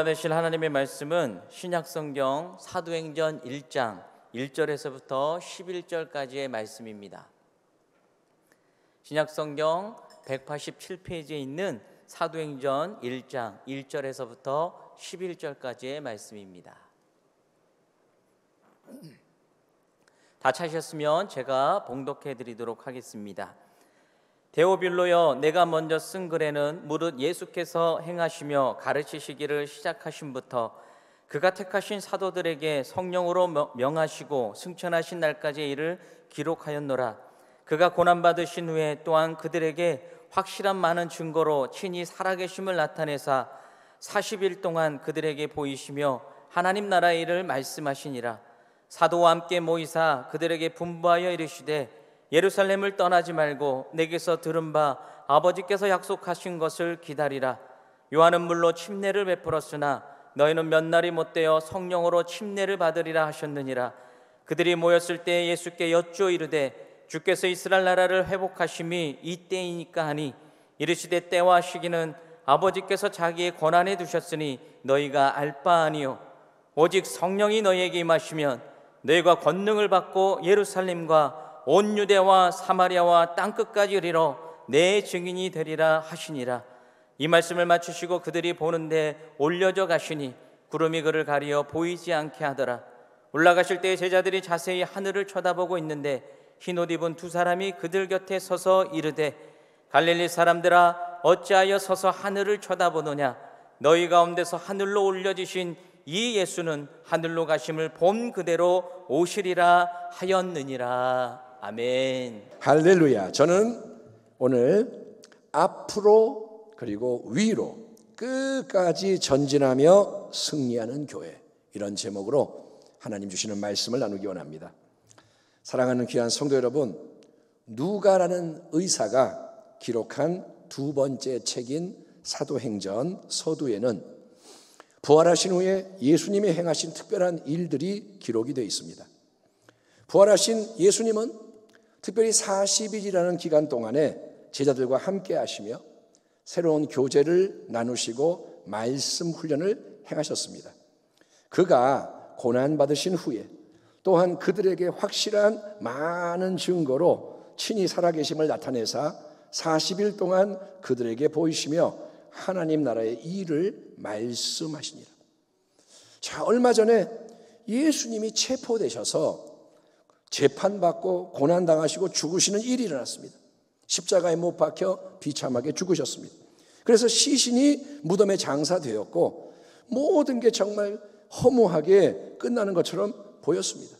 받으실 하나님의 말씀은 신약성경 사도행전 1장 1절에서부터 11절까지의 말씀입니다. 신약성경 187페이지에 있는 사도행전 1장 1절에서부터 11절까지의 말씀입니다. 다 찾으셨으면 제가 봉독해 드리도록 하겠습니다. 데오빌로여, 내가 먼저 쓴 글에는 무릇 예수께서 행하시며 가르치시기를 시작하심부터 그가 택하신 사도들에게 성령으로 명하시고 승천하신 날까지의 일을 기록하였노라. 그가 고난받으신 후에 또한 그들에게 확실한 많은 증거로 친히 살아계심을 나타내사 40일 동안 그들에게 보이시며 하나님 나라의 일을 말씀하시니라. 사도와 함께 모이사 그들에게 분부하여 이르시되 예루살렘을 떠나지 말고 내게서 들은 바 아버지께서 약속하신 것을 기다리라. 요한은 물로 침례를 베풀었으나 너희는 몇 날이 못되어 성령으로 침례를 받으리라 하셨느니라. 그들이 모였을 때 예수께 여쭈어 이르되 주께서 이스라엘 나라를 회복하심이 이때이니까 하니 이르시되 때와 시기는 아버지께서 자기의 권한에 두셨으니 너희가 알 바 아니요 오직 성령이 너희에게 임하시면 너희가 권능을 받고 예루살렘과 온 유대와 사마리아와 땅끝까지 이르러 내 증인이 되리라 하시니라. 이 말씀을 마치시고 그들이 보는데 올려져 가시니 구름이 그를 가리어 보이지 않게 하더라. 올라가실 때 제자들이 자세히 하늘을 쳐다보고 있는데 흰옷 입은 두 사람이 그들 곁에 서서 이르되 갈릴리 사람들아, 어찌하여 서서 하늘을 쳐다보느냐? 너희 가운데서 하늘로 올려지신 이 예수는 하늘로 가심을 본 그대로 오시리라 하였느니라. 아멘. 할렐루야. 저는 오늘 앞으로 그리고 위로 끝까지 전진하며 승리하는 교회, 이런 제목으로 하나님 주시는 말씀을 나누기 원합니다. 사랑하는 귀한 성도 여러분, 누가라는 의사가 기록한 두 번째 책인 사도행전 서두에는 부활하신 후에 예수님이 행하신 특별한 일들이 기록이 되어 있습니다. 부활하신 예수님은 특별히 40일이라는 기간 동안에 제자들과 함께 하시며 새로운 교제를 나누시고 말씀 훈련을 행하셨습니다. 그가 고난받으신 후에 또한 그들에게 확실한 많은 증거로 친히 살아계심을 나타내사 40일 동안 그들에게 보이시며 하나님 나라의 일을 말씀하시니라. 자, 얼마 전에 예수님이 체포되셔서 재판받고 고난당하시고 죽으시는 일이 일어났습니다. 십자가에 못 박혀 비참하게 죽으셨습니다. 그래서 시신이 무덤에 장사되었고 모든 게 정말 허무하게 끝나는 것처럼 보였습니다.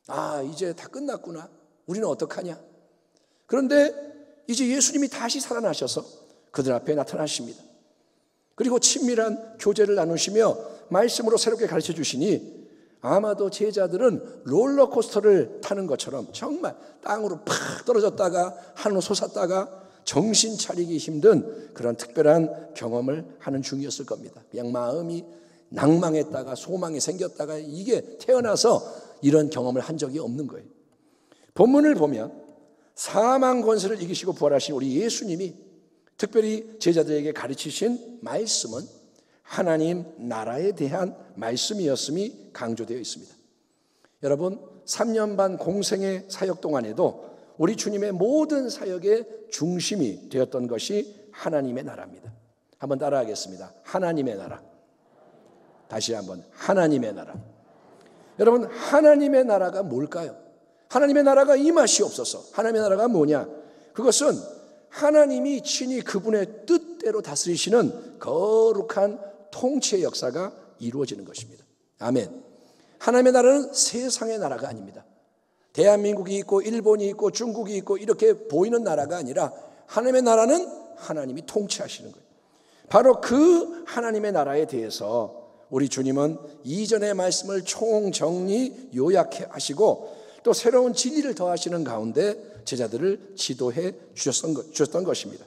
아, 이제 다 끝났구나. 우리는 어떡하냐? 그런데 이제 예수님이 다시 살아나셔서 그들 앞에 나타나십니다. 그리고 친밀한 교제를 나누시며 말씀으로 새롭게 가르쳐 주시니 아마도 제자들은 롤러코스터를 타는 것처럼 정말 땅으로 팍 떨어졌다가 하늘로 솟았다가 정신 차리기 힘든 그런 특별한 경험을 하는 중이었을 겁니다. 그냥 마음이 낭망했다가 소망이 생겼다가 이게 태어나서 이런 경험을 한 적이 없는 거예요. 본문을 보면 사망 권세를 이기시고 부활하신 우리 예수님이 특별히 제자들에게 가르치신 말씀은 하나님 나라에 대한 말씀이었음이 강조되어 있습니다. 여러분, 3년 반 공생의 사역 동안에도 우리 주님의 모든 사역의 중심이 되었던 것이 하나님의 나라입니다. 한번 따라하겠습니다. 하나님의 나라. 다시 한번, 하나님의 나라. 여러분, 하나님의 나라가 뭘까요? 하나님의 나라가 임하시옵소서. 하나님의 나라가 뭐냐? 그것은 하나님이 친히 그분의 뜻대로 다스리시는 거룩한 통치의 역사가 이루어지는 것입니다. 아멘. 하나님의 나라는 세상의 나라가 아닙니다. 대한민국이 있고 일본이 있고 중국이 있고 이렇게 보이는 나라가 아니라 하나님의 나라는 하나님이 통치하시는 거예요. 바로 그 하나님의 나라에 대해서 우리 주님은 이전의 말씀을 총정리 요약해 하시고 또 새로운 진리를 더하시는 가운데 제자들을 지도해 주셨던 것입니다.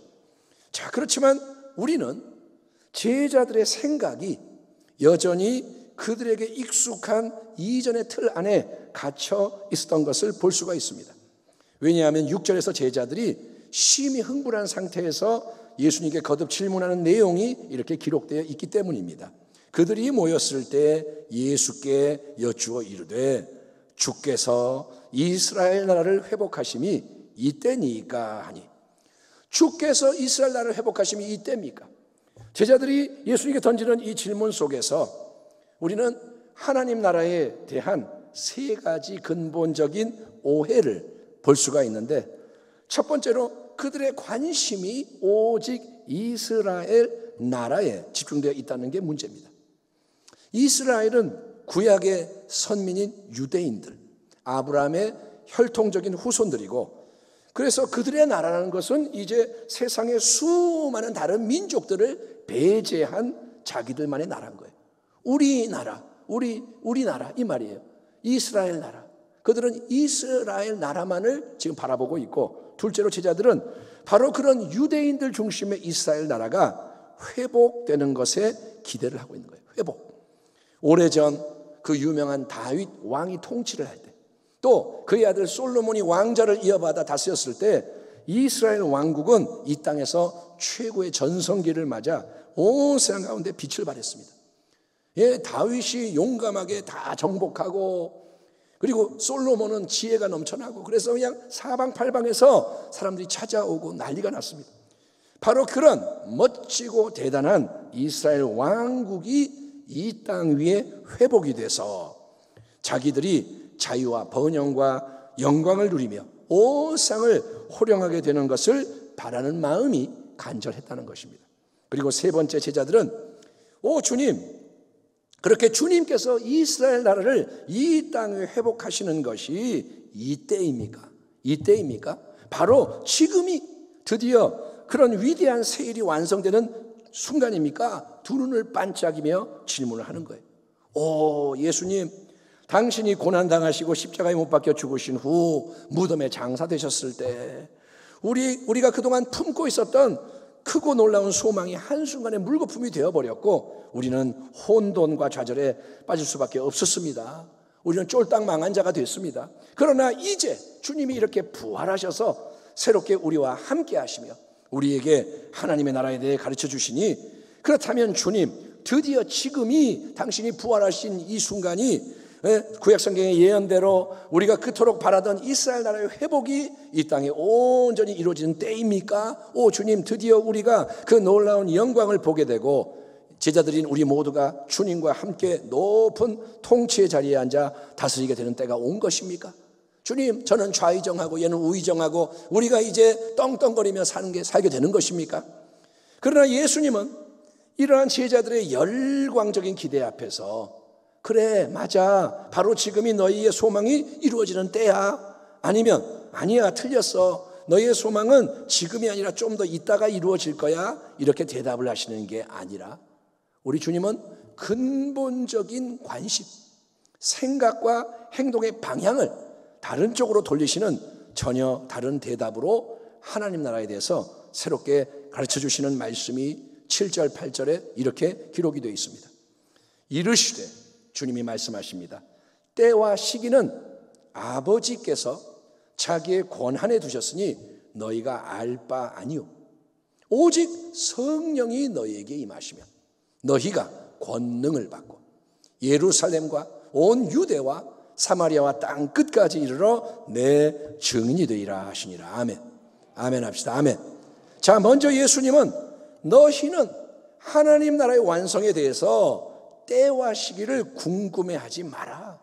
자, 그렇지만 우리는 제자들의 생각이 여전히 그들에게 익숙한 이전의 틀 안에 갇혀 있었던 것을 볼 수가 있습니다. 왜냐하면 6절에서 제자들이 심히 흥분한 상태에서 예수님께 거듭 질문하는 내용이 이렇게 기록되어 있기 때문입니다. 그들이 모였을 때 예수께 여쭈어 이르되 주께서 이스라엘 나라를 회복하심이 이때니까 하니. 주께서 이스라엘 나라를 회복하심이 이때입니까? 제자들이 예수님께 던지는 이 질문 속에서 우리는 하나님 나라에 대한 세 가지 근본적인 오해를 볼 수가 있는데, 첫 번째로 그들의 관심이 오직 이스라엘 나라에 집중되어 있다는 게 문제입니다. 이스라엘은 구약의 선민인 유대인들, 아브라함의 혈통적인 후손들이고, 그래서 그들의 나라라는 것은 이제 세상의 수많은 다른 민족들을 배제한 자기들만의 나라인 거예요. 우리나라, 우리나라 이 말이에요. 이스라엘 나라. 그들은 이스라엘 나라만을 지금 바라보고 있고, 둘째로 제자들은 바로 그런 유대인들 중심의 이스라엘 나라가 회복되는 것에 기대를 하고 있는 거예요. 회복. 오래전 그 유명한 다윗 왕이 통치를 할 때, 또 그의 아들 솔로몬이 왕자를 이어받아 다스렸을 때 이스라엘 왕국은 이 땅에서 최고의 전성기를 맞아 온 세상 가운데 빛을 발했습니다. 예, 다윗이 용감하게 다 정복하고, 그리고 솔로몬은 지혜가 넘쳐나고, 그래서 그냥 사방팔방에서 사람들이 찾아오고 난리가 났습니다. 바로 그런 멋지고 대단한 이스라엘 왕국이 이 땅 위에 회복이 돼서 자기들이 자유와 번영과 영광을 누리며 온 세상을 호령하게 되는 것을 바라는 마음이 간절했다는 것입니다. 그리고 세 번째, 제자들은 주님, 그렇게 주님께서 이스라엘 나라를 이 땅에 회복하시는 것이 이때입니까? 이때입니까? 바로 지금이 드디어 그런 위대한 세일이 완성되는 순간입니까? 두 눈을 반짝이며 질문을 하는 거예요. 예수님, 당신이 고난당하시고 십자가에 못 박혀 죽으신 후 무덤에 장사되셨을 때 우리가 그동안 품고 있었던 크고 놀라운 소망이 한순간에 물거품이 되어버렸고, 우리는 혼돈과 좌절에 빠질 수밖에 없었습니다. 우리는 쫄딱 망한 자가 됐습니다. 그러나 이제 주님이 이렇게 부활하셔서 새롭게 우리와 함께 하시며 우리에게 하나님의 나라에 대해 가르쳐 주시니, 그렇다면 주님, 드디어 지금이 당신이 부활하신 이 순간이 구약성경의 예언대로 우리가 그토록 바라던 이스라엘 나라의 회복이 이 땅에 온전히 이루어지는 때입니까? 주님, 드디어 우리가 그 놀라운 영광을 보게 되고 제자들인 우리 모두가 주님과 함께 높은 통치의 자리에 앉아 다스리게 되는 때가 온 것입니까? 주님, 저는 좌의정하고 얘는 우의정하고 우리가 이제 떵떵거리며 살게 되는 것입니까? 그러나 예수님은 이러한 제자들의 열광적인 기대 앞에서, 그래, 맞아, 바로 지금이 너희의 소망이 이루어지는 때야, 아니면 아니야, 틀렸어, 너희의 소망은 지금이 아니라 좀 더 있다가 이루어질 거야, 이렇게 대답을 하시는 게 아니라, 우리 주님은 근본적인 관심, 생각과 행동의 방향을 다른 쪽으로 돌리시는 전혀 다른 대답으로 하나님 나라에 대해서 새롭게 가르쳐 주시는 말씀이 7절 8절에 이렇게 기록이 되어 있습니다. 이르시되, 주님이 말씀하십니다. 때와 시기는 아버지께서 자기의 권한에 두셨으니 너희가 알 바 아니오. 오직 성령이 너희에게 임하시면 너희가 권능을 받고 예루살렘과 온 유대와 사마리아와 땅 끝까지 이르러 내 증인이 되리라 하시니라. 아멘. 아멘 합시다. 아멘. 자, 먼저 예수님은 너희는 하나님 나라의 완성에 대해서 때와 시기를 궁금해하지 마라.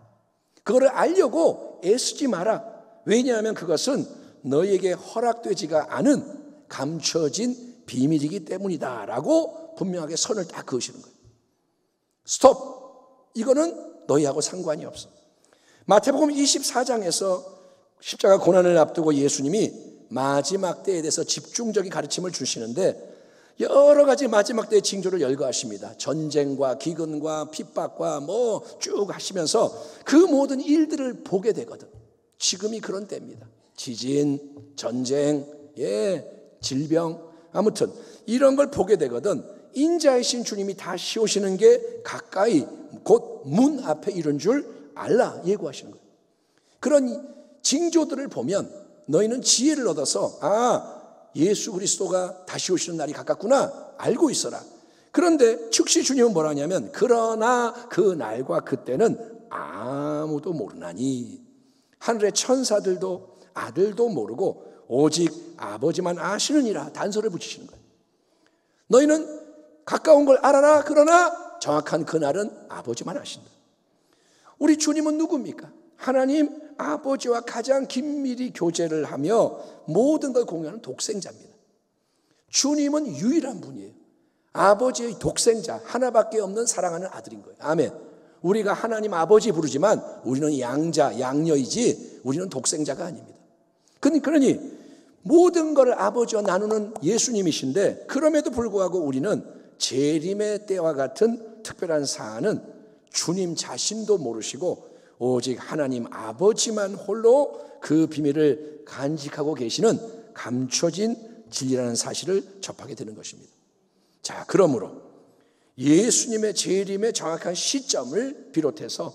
그거를 알려고 애쓰지 마라. 왜냐하면 그것은 너희에게 허락되지가 않은 감춰진 비밀이기 때문이다 라고 분명하게 선을 딱 그으시는 거예요. 스톱! 이거는 너희하고 상관이 없어. 마태복음 24장에서 십자가 고난을 앞두고 예수님이 마지막 때에 대해서 집중적인 가르침을 주시는데 여러 가지 마지막 때의 징조를 열거하십니다. 전쟁과 기근과 핍박과 쭉 하시면서 그 모든 일들을 보게 되거든. 지금이 그런 때입니다. 지진, 전쟁, 질병, 아무튼 이런 걸 보게 되거든. 인자이신 주님이 다시 오시는 게 가까이 곧 문 앞에 이른 줄 알라 예고하시는 거예요. 그런 징조들을 보면 너희는 지혜를 얻어서 예수 그리스도가 다시 오시는 날이 가깝구나 알고 있어라. 그런데 즉시 주님은 뭐라 하냐면 그러나 그 날과 그때는 아무도 모르나니 하늘의 천사들도 아들도 모르고 오직 아버지만 아시느니라 단서를 붙이시는 거예요. 너희는 가까운 걸 알아라. 그러나 정확한 그날은 아버지만 아신다. 우리 주님은 누굽니까? 하나님 아버지와 가장 긴밀히 교제를 하며 모든 걸 공유하는 독생자입니다. 주님은 유일한 분이에요. 아버지의 독생자, 하나밖에 없는 사랑하는 아들인 거예요. 아멘. 우리가 하나님 아버지 부르지만 우리는 양자, 양녀이지 우리는 독생자가 아닙니다. 그러니 모든 걸 아버지와 나누는 예수님이신데 그럼에도 불구하고 우리는 재림의 때와 같은 특별한 사안은 주님 자신도 모르시고 오직 하나님 아버지만 홀로 그 비밀을 간직하고 계시는 감춰진 진리라는 사실을 접하게 되는 것입니다. 자, 그러므로 예수님의 재림의 정확한 시점을 비롯해서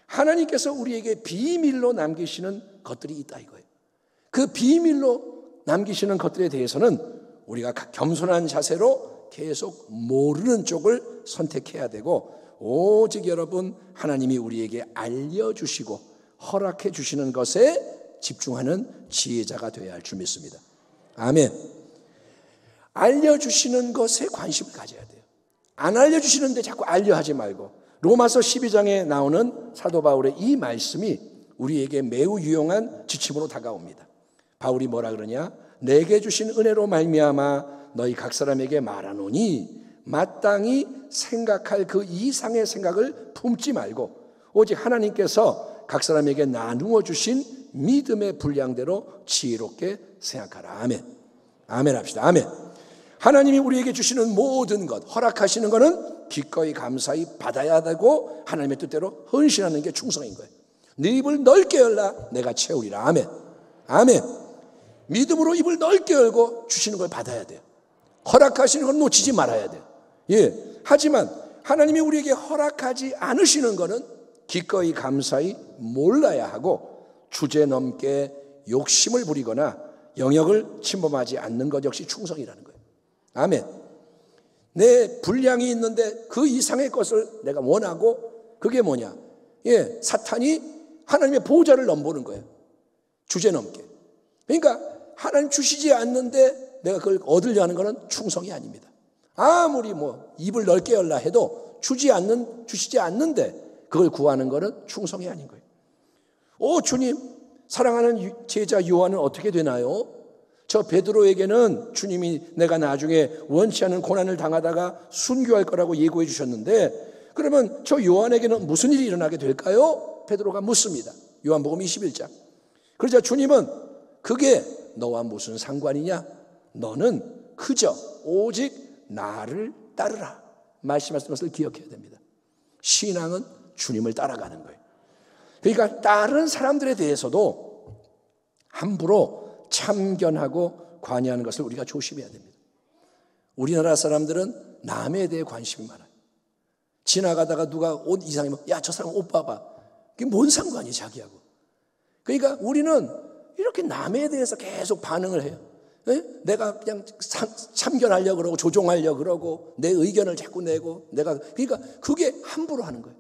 하나님께서 우리에게 비밀로 남기시는 것들이 있다 이거예요. 그 비밀로 남기시는 것들에 대해서는 우리가 겸손한 자세로 계속 모르는 쪽을 선택해야 되고 오직 여러분 하나님이 우리에게 알려주시고 허락해 주시는 것에 집중하는 지혜자가 되어야 할 줄 믿습니다. 아멘. 알려주시는 것에 관심을 가져야 돼요. 안 알려주시는데 자꾸 알려하지 말고 로마서 12장에 나오는 사도 바울의 이 말씀이 우리에게 매우 유용한 지침으로 다가옵니다. 바울이 뭐라 그러냐? 내게 주신 은혜로 말미암아 너희 각 사람에게 말하노니 마땅히 생각할 그 이상의 생각을 품지 말고 오직 하나님께서 각 사람에게 나누어 주신 믿음의 분량대로 지혜롭게 생각하라. 아멘. 아멘 합시다. 아멘. 하나님이 우리에게 주시는 모든 것, 허락하시는 것은 기꺼이 감사히 받아야 되고 하나님의 뜻대로 헌신하는 게 충성인 거예요. 네 입을 넓게 열라 내가 채우리라. 아멘. 아멘. 믿음으로 입을 넓게 열고 주시는 걸 받아야 돼요. 허락하시는 건 놓치지 말아야 돼요. 예. 하지만 하나님이 우리에게 허락하지 않으시는 것은 기꺼이 감사히 몰라야 하고 주제넘게 욕심을 부리거나 영역을 침범하지 않는 것 역시 충성이라는 거예요. 아멘. 내 분량이 있는데 그 이상의 것을 내가 원하고 그게 뭐냐? 예, 사탄이 하나님의 보좌를 넘보는 거예요. 주제넘게. 그러니까 하나님 주시지 않는데 내가 그걸 얻으려 하는 것은 충성이 아닙니다. 아무리 입을 넓게 열라 해도 주시지 않는데 그걸 구하는 것은 충성이 아닌 거예요. 오 주님, 사랑하는 제자 요한은 어떻게 되나요? 저 베드로에게는 주님이 내가 나중에 원치 않은 고난을 당하다가 순교할 거라고 예고해 주셨는데 그러면 저 요한에게는 무슨 일이 일어나게 될까요? 베드로가 묻습니다. 요한복음 21장. 그러자 주님은 그게 너와 무슨 상관이냐? 너는 그저 오직 나를 따르라 말씀하신 것을 기억해야 됩니다. 신앙은 주님을 따라가는 거예요. 그러니까 다른 사람들에 대해서도 함부로 참견하고 관여하는 것을 우리가 조심해야 됩니다. 우리나라 사람들은 남에 대해 관심이 많아요. 지나가다가 누가 옷 이상이면 야, 저 사람 옷 봐봐. 그게 뭔 상관이 자기하고. 그러니까 우리는 이렇게 남에 대해서 계속 반응을 해요. 내가 그냥 참견하려고 그러고 조종하려고 그러고 내 의견을 자꾸 내고 그러니까 그게 함부로 하는 거예요.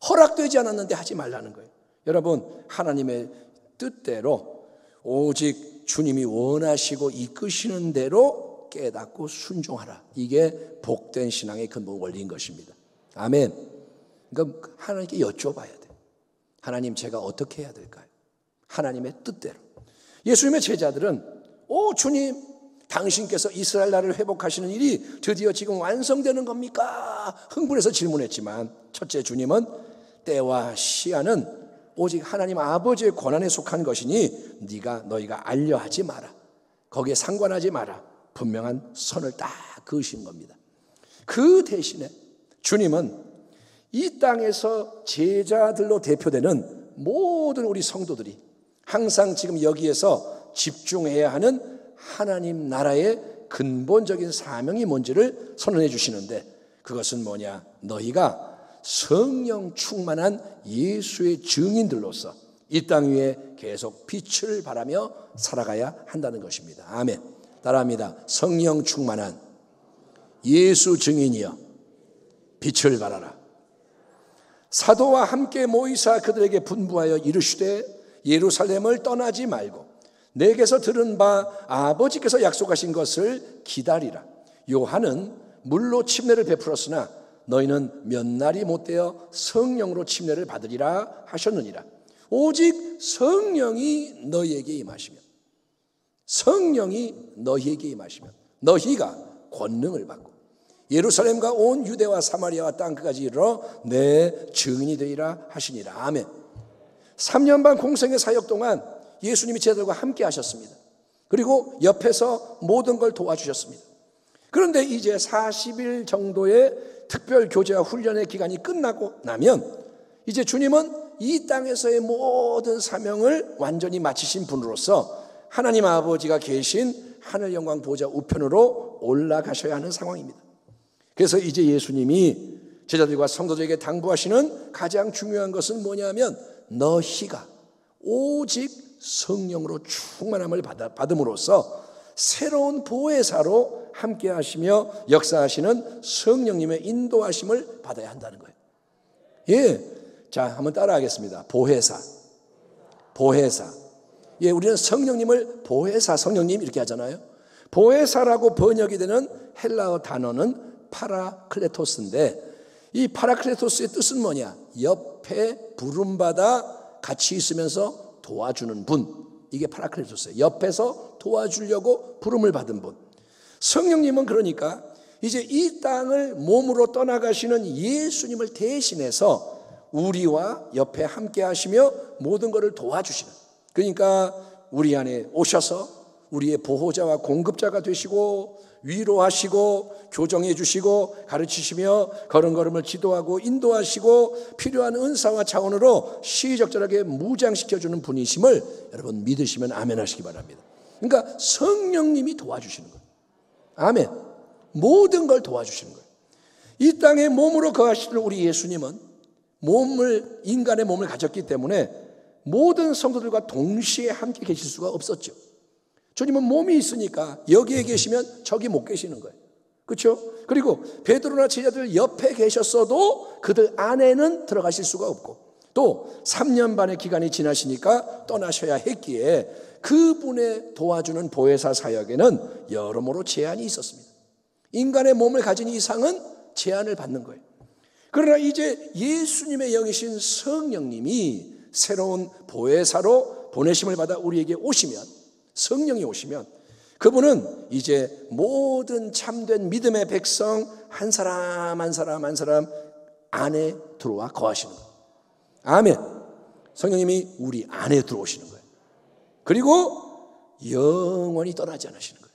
허락되지 않았는데 하지 말라는 거예요. 여러분 하나님의 뜻대로 오직 주님이 원하시고 이끄시는 대로 깨닫고 순종하라. 이게 복된 신앙의 근본 원리인 것입니다. 아멘. 그러니까 하나님께 여쭤봐야 돼요. 하나님 제가 어떻게 해야 될까요? 하나님의 뜻대로. 예수님의 제자들은 오 주님 당신께서 이스라엘 나라를 회복하시는 일이 드디어 지금 완성되는 겁니까? 흥분해서 질문했지만 첫째 주님은 때와 시한은 오직 하나님 아버지의 권한에 속한 것이니 너희가 알려하지 마라. 거기에 상관하지 마라. 분명한 선을 딱 그으신 겁니다. 그 대신에 주님은 이 땅에서 제자들로 대표되는 모든 우리 성도들이 항상 지금 여기에서 집중해야 하는 하나님 나라의 근본적인 사명이 뭔지를 선언해 주시는데 그것은 뭐냐? 너희가 성령 충만한 예수의 증인들로서 이 땅 위에 계속 빛을 발하며 살아가야 한다는 것입니다. 아멘. 따라합니다. 성령 충만한 예수 증인이여 빛을 발하라. 사도와 함께 모이사 그들에게 분부하여 이르시되 예루살렘을 떠나지 말고 내게서 들은 바 아버지께서 약속하신 것을 기다리라. 요한은 물로 침례를 베풀었으나 너희는 몇 날이 못되어 성령으로 침례를 받으리라 하셨느니라. 오직 성령이 너희에게 임하시면, 성령이 너희에게 임하시면 너희가 권능을 받고 예루살렘과 온 유대와 사마리아와 땅끝까지 이르러 내 증인이 되리라 하시니라. 아멘. 3년 반 공생의 사역 동안 예수님이 제자들과 함께 하셨습니다. 그리고 옆에서 모든 걸 도와주셨습니다. 그런데 이제 40일 정도의 특별 교제와 훈련의 기간이 끝나고 나면 이제 주님은 이 땅에서의 모든 사명을 완전히 마치신 분으로서 하나님 아버지가 계신 하늘 영광 보좌 우편으로 올라가셔야 하는 상황입니다. 그래서 이제 예수님이 제자들과 성도들에게 당부하시는 가장 중요한 것은 뭐냐면 너희가 오직 성령으로 충만함을 받음으로써 새로운 보혜사로 함께 하시며 역사하시는 성령님의 인도하심을 받아야 한다는 거예요. 예, 자, 한번 따라하겠습니다. 보혜사, 보혜사. 예, 우리는 성령님을 보혜사, 성령님 이렇게 하잖아요. 보혜사라고 번역이 되는 헬라어 단어는 파라클레토스인데 이 파라클레토스의 뜻은 뭐냐? 옆에 부름받아 같이 있으면서 도와주는 분. 이게 파라클레토스예요. 옆에서 도와주려고 부름을 받은 분. 성령님은 그러니까 이제 이 땅을 몸으로 떠나가시는 예수님을 대신해서 우리와 옆에 함께 하시며 모든 것을 도와주시는, 그러니까 우리 안에 오셔서 우리의 보호자와 공급자가 되시고 위로하시고 교정해 주시고 가르치시며 걸음걸음을 지도하고 인도하시고 필요한 은사와 차원으로 시의적절하게 무장시켜주는 분이심을 여러분 믿으시면 아멘 하시기 바랍니다. 그러니까 성령님이 도와주시는 거예요. 아멘. 모든 걸 도와주시는 거예요. 이 땅에 몸으로 거하시는 우리 예수님은 인간의 몸을 가졌기 때문에 모든 성도들과 동시에 함께 계실 수가 없었죠. 주님은 몸이 있으니까 여기에 계시면 저기 못 계시는 거예요. 그렇죠? 그리고 베드로나 제자들 옆에 계셨어도 그들 안에는 들어가실 수가 없고 또 3년 반의 기간이 지나시니까 떠나셔야 했기에 그분의 도와주는 보혜사 사역에는 여러모로 제한이 있었습니다. 인간의 몸을 가진 이상은 제한을 받는 거예요. 그러나 이제 예수님의 영이신 성령님이 새로운 보혜사로 보내심을 받아 우리에게 오시면, 성령이 오시면 그분은 이제 모든 참된 믿음의 백성 한 사람 한 사람 한 사람 안에 들어와 거하시는 거예요. 아멘. 성령님이 우리 안에 들어오시는 거예요. 그리고 영원히 떠나지 않으시는 거예요.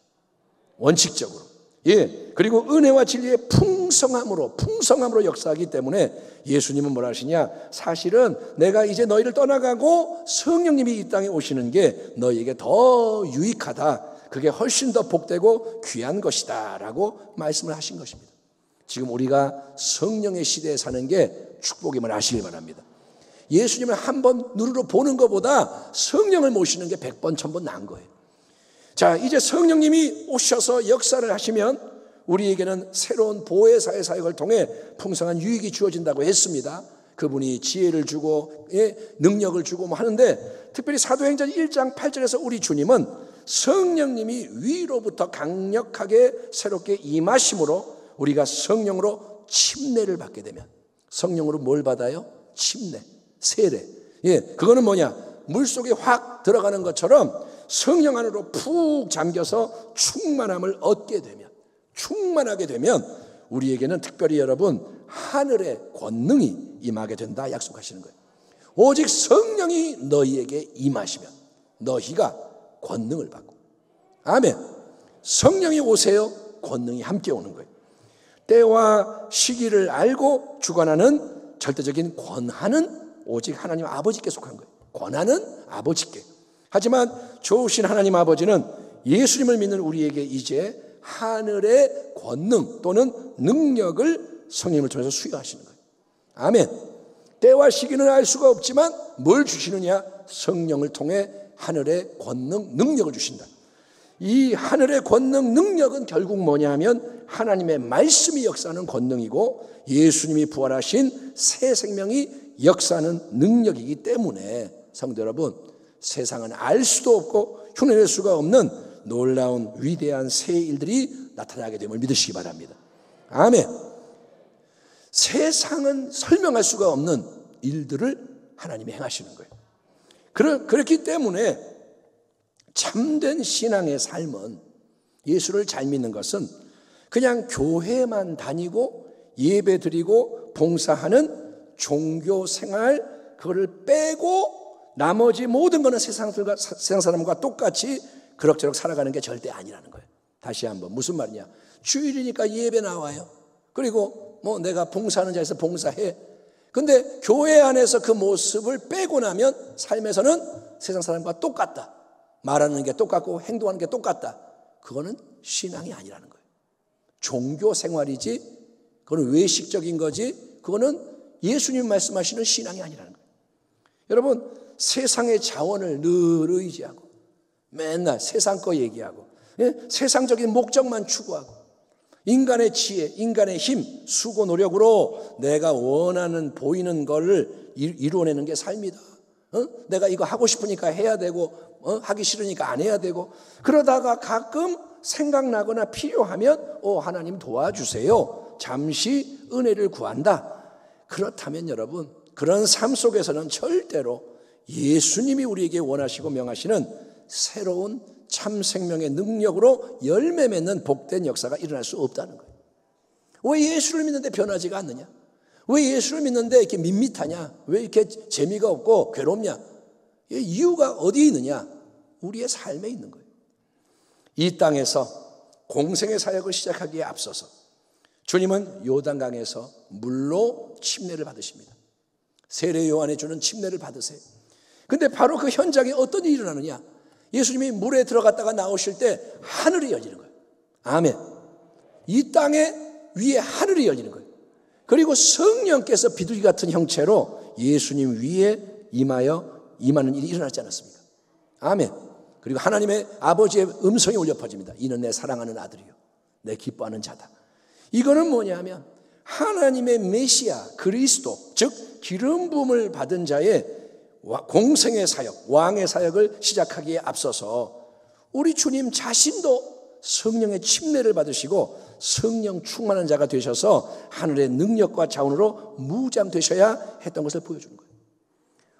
원칙적으로. 예. 그리고 은혜와 진리의 풍성함으로 역사하기 때문에 예수님은 뭐라 하시냐? 사실은 내가 이제 너희를 떠나가고 성령님이 이 땅에 오시는 게 너희에게 더 유익하다. 그게 훨씬 더 복되고 귀한 것이다 라고 말씀을 하신 것입니다. 지금 우리가 성령의 시대에 사는 게 축복임을 아시길 바랍니다. 예수님을 한번 눈으로 보는 것보다 성령을 모시는 게 100번 1000번 나은 거예요. 자, 이제 성령님이 오셔서 역사를 하시면 우리에게는 새로운 보혜사의 사역을 통해 풍성한 유익이 주어진다고 했습니다. 그분이 지혜를 주고 능력을 주고 뭐 하는데 특별히 사도행전 1장 8절에서 우리 주님은 성령님이 위로부터 강력하게 새롭게 임하심으로 우리가 성령으로 침례를 받게 되면, 성령으로 뭘 받아요? 침례, 세례. 예, 그거는 뭐냐? 물속에 확 들어가는 것처럼 성령 안으로 푹 잠겨서 충만함을 얻게 되면, 충만하게 되면 우리에게는 특별히 여러분 하늘의 권능이 임하게 된다 약속하시는 거예요. 오직 성령이 너희에게 임하시면 너희가 권능을 받고. 아멘. 성령이 오세요. 권능이 함께 오는 거예요. 때와 시기를 알고 주관하는 절대적인 권한은 오직 하나님 아버지께 속한 거예요. 권한은 아버지께. 하지만 좋으신 하나님 아버지는 예수님을 믿는 우리에게 이제 하늘의 권능 또는 능력을 성령을 통해서 수여하시는 거예요. 아멘. 때와 시기는 알 수가 없지만 뭘 주시느냐? 성령을 통해 하늘의 권능, 능력을 주신다. 이 하늘의 권능, 능력은 결국 뭐냐 하면 하나님의 말씀이 역사하는 권능이고 예수님이 부활하신 새 생명이 역사하는 능력이기 때문에 성도 여러분, 세상은 알 수도 없고 흉내낼 수가 없는 놀라운 위대한 새 일들이 나타나게 됨을 믿으시기 바랍니다. 아멘. 세상은 설명할 수가 없는 일들을 하나님이 행하시는 거예요. 그렇기 때문에 참된 신앙의 삶은, 예수를 잘 믿는 것은 그냥 교회만 다니고 예배 드리고 봉사하는 종교 생활, 그거를 빼고 나머지 모든 거는 세상 사람과 똑같이 그럭저럭 살아가는 게 절대 아니라는 거예요. 다시 한번, 무슨 말이냐? 주일이니까 예배 나와요. 그리고 뭐 내가 봉사하는 자리에서 봉사해. 근데 교회 안에서 그 모습을 빼고 나면 삶에서는 세상 사람과 똑같다. 말하는 게 똑같고 행동하는 게 똑같다. 그거는 신앙이 아니라는 거예요. 종교 생활이지, 그거는 외식적인 거지, 그거는 예수님 말씀하시는 신앙이 아니라는 거예요. 여러분, 세상의 자원을 늘 의지하고 맨날 세상 거 얘기하고, 세상적인 목적만 추구하고, 인간의 지혜, 인간의 힘, 수고, 노력으로 내가 원하는 보이는 걸 이루어내는 게 삶이다. 내가 이거 하고 싶으니까 해야 되고, 하기 싫으니까 안 해야 되고, 그러다가 가끔 생각나거나 필요하면 하나님 도와주세요. 잠시 은혜를 구한다. 그렇다면 여러분, 그런 삶 속에서는 절대로 예수님이 우리에게 원하시고 명하시는 새로운 참 생명의 능력으로 열매 맺는 복된 역사가 일어날 수 없다는 거예요. 왜 예수를 믿는데 변하지가 않느냐? 왜 예수를 믿는데 이렇게 밋밋하냐? 왜 이렇게 재미가 없고 괴롭냐? 이유가 어디에 있느냐? 우리의 삶에 있는 거예요. 이 땅에서 공생의 사역을 시작하기에 앞서서 주님은 요단강에서 물로 침례를 받으십니다. 세례 요한이 주는 침례를 받으세요. 근데 바로 그 현장에 어떤 일이 일어나느냐? 예수님이 물에 들어갔다가 나오실 때 하늘이 열리는 거예요. 아멘. 이 땅에 위에 하늘이 열리는 거예요. 그리고 성령께서 비둘기 같은 형체로 예수님 위에 임하는 일이 일어나지 않았습니까? 아멘. 그리고 하나님의 아버지의 음성이 울려 퍼집니다. 이는 내 사랑하는 아들이요 내 기뻐하는 자다. 이거는 뭐냐면 하나님의 메시아 그리스도, 즉 기름 부음을 받은 자의 공생의 사역, 왕의 사역을 시작하기에 앞서서 우리 주님 자신도 성령의 침례를 받으시고 성령 충만한 자가 되셔서 하늘의 능력과 자원으로 무장되셔야 했던 것을 보여주는 거예요.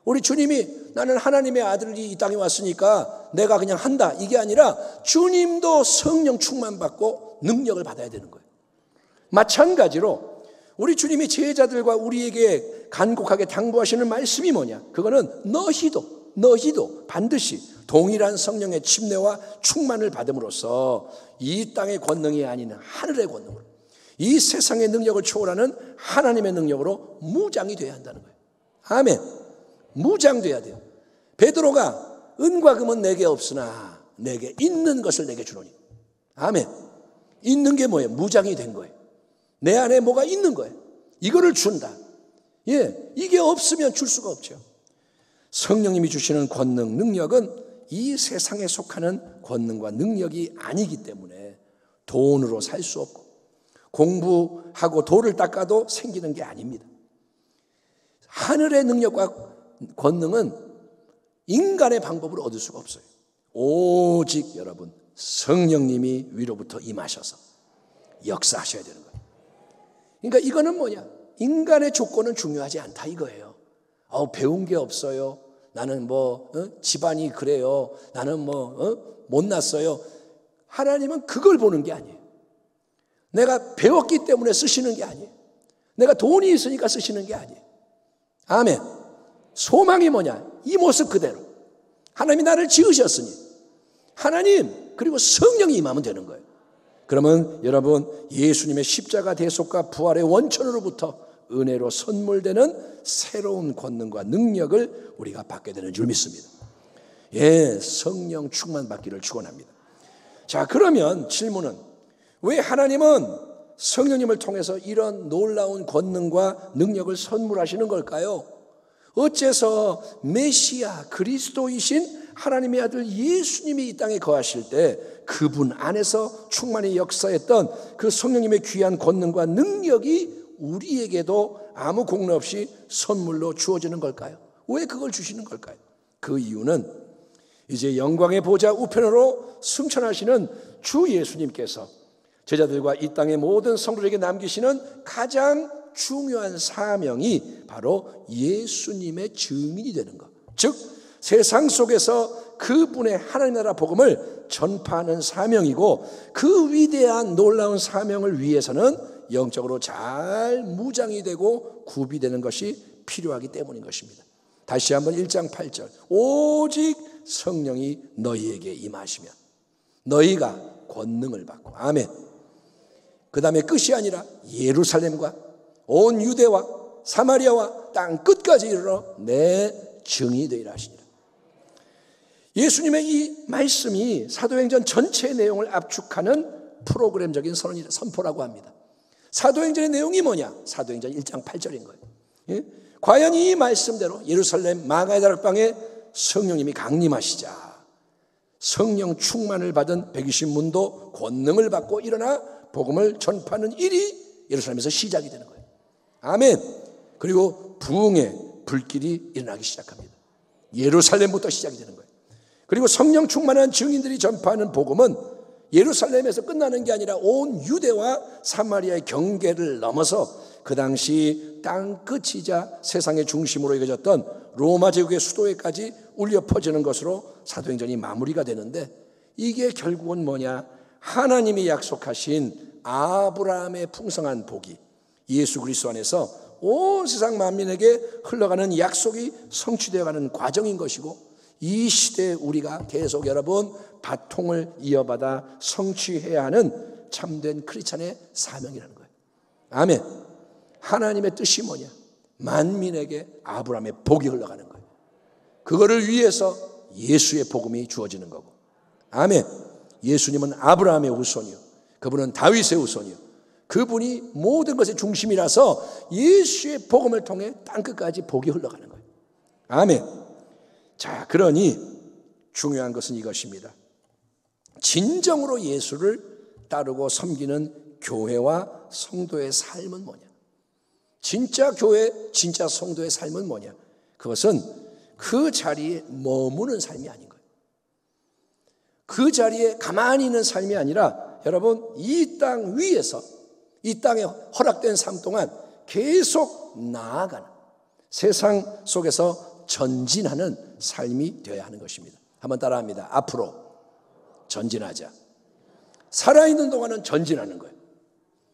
우리 주님이 나는 하나님의 아들이 이 땅에 왔으니까 내가 그냥 한다, 이게 아니라 주님도 성령 충만받고 능력을 받아야 되는 거예요. 마찬가지로 우리 주님이 제자들과 우리에게 간곡하게 당부하시는 말씀이 뭐냐? 그거는 너희도 반드시 동일한 성령의 침례와 충만을 받음으로써 이 땅의 권능이 아닌 하늘의 권능으로, 이 세상의 능력을 초월하는 하나님의 능력으로 무장이 돼야 한다는 거예요. 아멘. 무장돼야 돼요. 베드로가 은과 금은 내게 없으나 내게 있는 것을 내게 주노니. 아멘. 있는 게 뭐예요? 무장이 된 거예요. 내 안에 뭐가 있는 거예요. 이거를 준다. 이게 없으면 줄 수가 없죠. 성령님이 주시는 권능, 능력은 이 세상에 속하는 권능과 능력이 아니기 때문에 돈으로 살 수 없고 공부하고 돌을 닦아도 생기는 게 아닙니다. 하늘의 능력과 권능은 인간의 방법으로 얻을 수가 없어요. 오직 여러분 성령님이 위로부터 임하셔서 역사하셔야 되는 거예요. 그러니까 이거는 뭐냐? 인간의 조건은 중요하지 않다 이거예요. 배운 게 없어요. 나는 집안이 그래요. 나는 못났어요. 하나님은 그걸 보는 게 아니에요. 내가 배웠기 때문에 쓰시는 게 아니에요. 내가 돈이 있으니까 쓰시는 게 아니에요. 아멘. 소망이 뭐냐? 이 모습 그대로 하나님이 나를 지으셨으니 하나님 그리고 성령이 임하면 되는 거예요. 그러면 여러분 예수님의 십자가 대속과 부활의 원천으로부터 은혜로 선물되는 새로운 권능과 능력을 우리가 받게 되는 줄 믿습니다. 성령 충만 받기를 축원합니다. 자, 그러면 질문은 왜 하나님은 성령님을 통해서 이런 놀라운 권능과 능력을 선물하시는 걸까요? 어째서 메시아 그리스도이신 하나님의 아들 예수님이 이 땅에 거하실 때 그분 안에서 충만히 역사했던 그 성령님의 귀한 권능과 능력이 우리에게도 아무 공로 없이 선물로 주어지는 걸까요? 왜 그걸 주시는 걸까요? 그 이유는 이제 영광의 보좌 우편으로 승천하시는 주 예수님께서 제자들과 이 땅의 모든 성도들에게 남기시는 가장 중요한 사명이 바로 예수님의 증인이 되는 것, 즉 세상 속에서 그분의 하나님 나라 복음을 전파하는 사명이고, 그 위대한 놀라운 사명을 위해서는 영적으로 잘 무장이 되고 구비되는 것이 필요하기 때문인 것입니다. 다시 한번 1장 8절, 오직 성령이 너희에게 임하시면 너희가 권능을 받고, 아멘. 그 다음에 끝이 아니라 예루살렘과 온 유대와 사마리아와 땅 끝까지 이르러 내 증인이 되리라 하시니라. 예수님의 이 말씀이 사도행전 전체의 내용을 압축하는 프로그램적인 선포라고 합니다. 사도행전의 내용이 뭐냐? 사도행전 1장 8절인 거예요. 예? 과연 이 말씀대로 예루살렘 마가의 다락방에 성령님이 강림하시자 성령 충만을 받은 120문도 권능을 받고 일어나 복음을 전파하는 일이 예루살렘에서 시작이 되는 거예요. 아멘. 그리고 부흥의 불길이 일어나기 시작합니다. 예루살렘부터 시작이 되는 거예요. 그리고 성령 충만한 증인들이 전파하는 복음은 예루살렘에서 끝나는 게 아니라 온 유대와 사마리아의 경계를 넘어서 그 당시 땅 끝이자 세상의 중심으로 여겨졌던 로마 제국의 수도에까지 울려 퍼지는 것으로 사도행전이 마무리가 되는데, 이게 결국은 뭐냐? 하나님이 약속하신 아브라함의 풍성한 복이 예수 그리스도 안에서 온 세상 만민에게 흘러가는 약속이 성취되어가는 과정인 것이고, 이 시대에 우리가 계속 여러분 바통을 이어받아 성취해야 하는 참된 크리스찬의 사명이라는 거예요. 아멘. 하나님의 뜻이 뭐냐? 만민에게 아브라함의 복이 흘러가는 거예요. 그거를 위해서 예수의 복음이 주어지는 거고, 아멘. 예수님은 아브라함의 후손이요, 그분은 다윗의 후손이요, 그분이 모든 것의 중심이라서 예수의 복음을 통해 땅끝까지 복이 흘러가는 거예요. 아멘. 자, 그러니 중요한 것은 이것입니다. 진정으로 예수를 따르고 섬기는 교회와 성도의 삶은 뭐냐? 진짜 교회, 진짜 성도의 삶은 뭐냐? 그것은 그 자리에 머무는 삶이 아닌 거예요. 그 자리에 가만히 있는 삶이 아니라, 여러분, 이 땅 위에서 이 땅에 허락된 삶 동안 계속 나아가는, 세상 속에서 전진하는 삶이 되어야 하는 것입니다. 한번 따라합니다. 앞으로 전진하자. 살아있는 동안은 전진하는 거예요.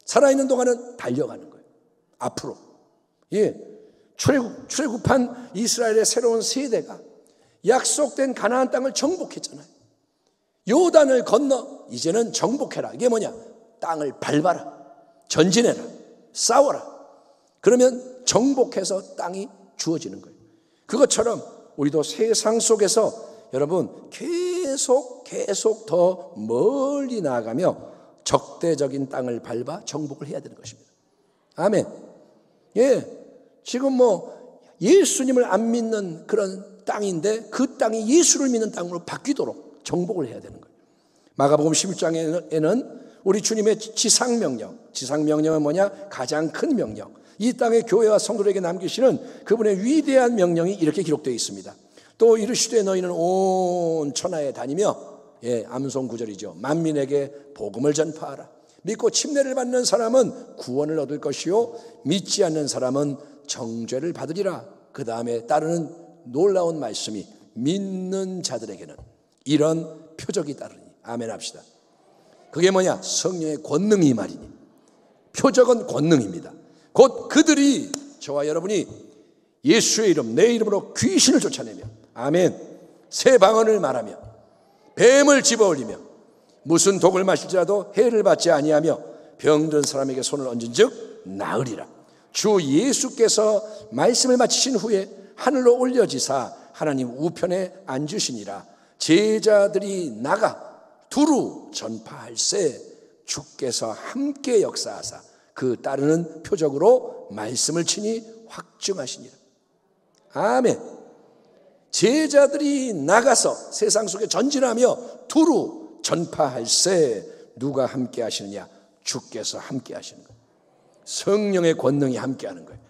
살아있는 동안은 달려가는 거예요. 앞으로. 예, 출애굽한 이스라엘의 새로운 세대가 약속된 가나안 땅을 정복했잖아요. 요단을 건너 이제는 정복해라. 이게 뭐냐? 땅을 밟아라, 전진해라, 싸워라. 그러면 정복해서 땅이 주어지는 거예요. 그것처럼 우리도 세상 속에서 여러분 계속 더 멀리 나아가며 적대적인 땅을 밟아 정복을 해야 되는 것입니다. 아멘. 예, 지금 뭐 예수님을 안 믿는 그런 땅인데 그 땅이 예수를 믿는 땅으로 바뀌도록 정복을 해야 되는 거예요. 마가복음 11장에는 우리 주님의 지상명령은 뭐냐? 가장 큰 명령, 이 땅의 교회와 성도들에게 남기시는 그분의 위대한 명령이 이렇게 기록되어 있습니다. 또 이르시되 너희는 온 천하에 다니며, 예, 암송 구절이죠. 만민에게 복음을 전파하라. 믿고 침례를 받는 사람은 구원을 얻을 것이요 믿지 않는 사람은 정죄를 받으리라. 그 다음에 따르는 놀라운 말씀이 믿는 자들에게는 이런 표적이 따르니. 아멘 합시다. 그게 뭐냐? 성령의 권능이 말이니. 표적은 권능입니다. 곧 그들이, 저와 여러분이 예수의 이름, 내 이름으로 귀신을 쫓아내며, 아멘, 새 방언을 말하며 뱀을 집어올리며 무슨 독을 마실지라도 해를 받지 아니하며 병든 사람에게 손을 얹은즉 나으리라. 주 예수께서 말씀을 마치신 후에 하늘로 올려지사 하나님 우편에 앉으시니라. 제자들이 나가 두루 전파할세 주께서 함께 역사하사 그 따르는 표적으로 말씀을 친히 확증하시니라. 아멘. 제자들이 나가서 세상 속에 전진하며 두루 전파할세 누가 함께 하시느냐? 주께서 함께 하시는 거예요. 성령의 권능이 함께 하는 거예요.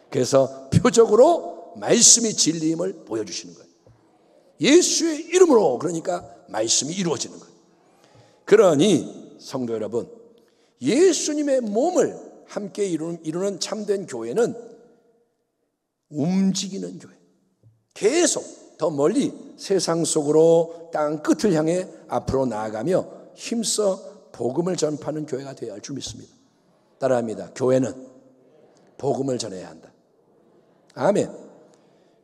그래서 표적으로 말씀이 진리임을 보여주시는 거예요. 예수의 이름으로, 그러니까 말씀이 이루어지는 거예요. 그러니 성도 여러분, 예수님의 몸을 함께 이루는 참된 교회는 움직이는 교회, 계속 더 멀리 세상 속으로 땅 끝을 향해 앞으로 나아가며 힘써 복음을 전파하는 교회가 되어야 할 줄 믿습니다. 따라합니다. 교회는 복음을 전해야 한다. 아멘.